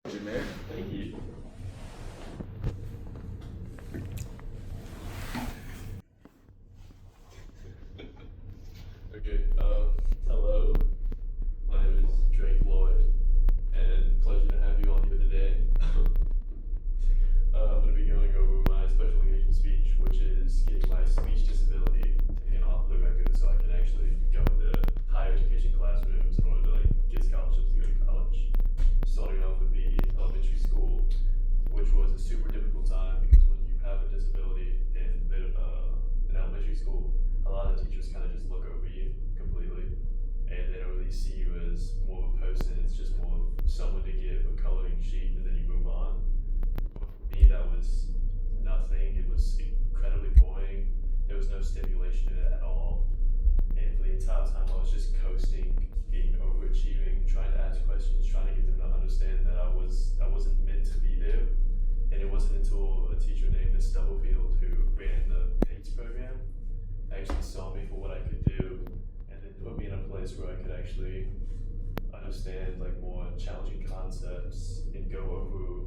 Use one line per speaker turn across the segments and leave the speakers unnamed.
Man.
Thank you. Okay, hello. My name is Drake Lloyd, and pleasure to have you on here today. I'm going to be going over my special occasion speech, which is getting my speech disability taken off the record so I can actually go into higher education classrooms in order to get scholarships to go to college. Starting off would be elementary school, which was a super difficult time because when you have a disability in elementary school, a lot of teachers kind of just look over you completely, and they don't really see you as more of a person. It's just more of someone to give a coloring sheet and then you move on. But for me, that was nothing. It was incredibly boring. There was no stimulation in it at all. And for the entire time, I was just coasting, being overachieving, trying to ask questions, trying to get them to understand that I wasn't meant to be there. And it wasn't until a teacher named Miss Stubblefield, who ran the PACE program, actually saw me for what I could do, and then put me in a place where I could actually understand more challenging concepts and go over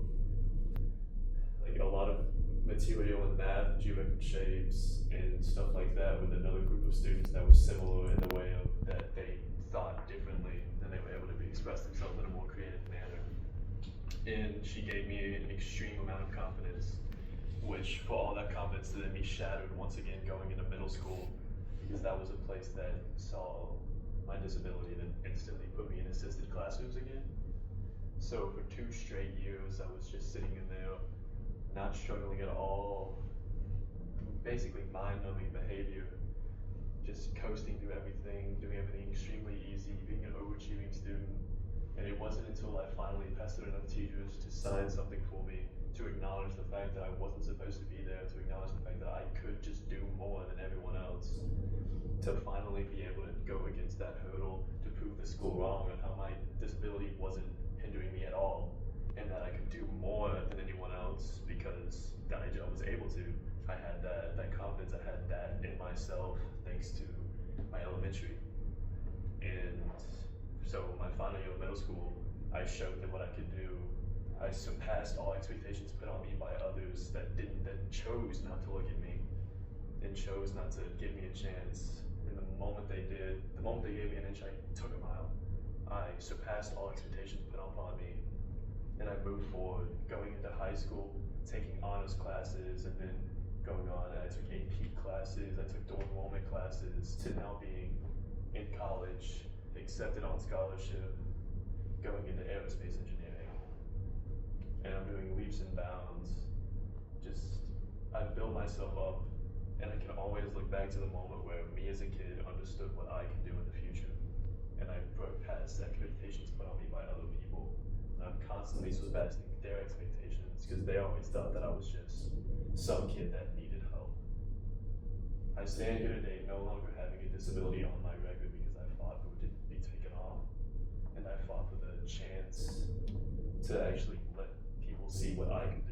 a lot of material in math, geometric shapes, and stuff like that with another group of students that was similar in the way of that they thought differently and they were able to express themselves in a more creative manner. And she gave me an extreme amount of confidence, which for all that confidence to then be shattered once again going into middle school, because that was a place that saw my disability and instantly put me in assisted classrooms again. So for 2 straight years, I was just sitting in there, not struggling at all, basically mind-numbing behavior, just coasting through everything, doing everything extremely easy, being an overachieving student. And it wasn't until I finally pestered enough teachers to sign something for me, to acknowledge the fact that I wasn't supposed to be there, to acknowledge the fact that I could just do more than everyone else, to finally be able to go against that hurdle, to prove the school wrong on how my disability wasn't hindering me at all, and that I could do more than anyone else because I was able to. I had that confidence, I had that in myself thanks to my elementary. And so my final year of middle school, I showed them what I could do. I surpassed all expectations put on me by others that chose not to look at me and chose not to give me a chance. And the moment they gave me an inch, I took a mile. I surpassed all expectations put upon me, and I moved forward, going into high school, taking honors classes, and then going on, and I took AP classes, I took dual enrollment classes, to now being in college, accepted on scholarship, going into aerospace engineering. And I'm doing leaps and bounds. I've built myself up, and I can always look back to the moment where me as a kid understood what I can do in the future. And I broke past expectations put on me by other people. And I'm constantly surpassing their expectations because they always thought that I was just some kid that needed help. I stand here today no longer having a disability on my record because I fought for it to be taken off. And I fought for the chance to actually let people see what I could do.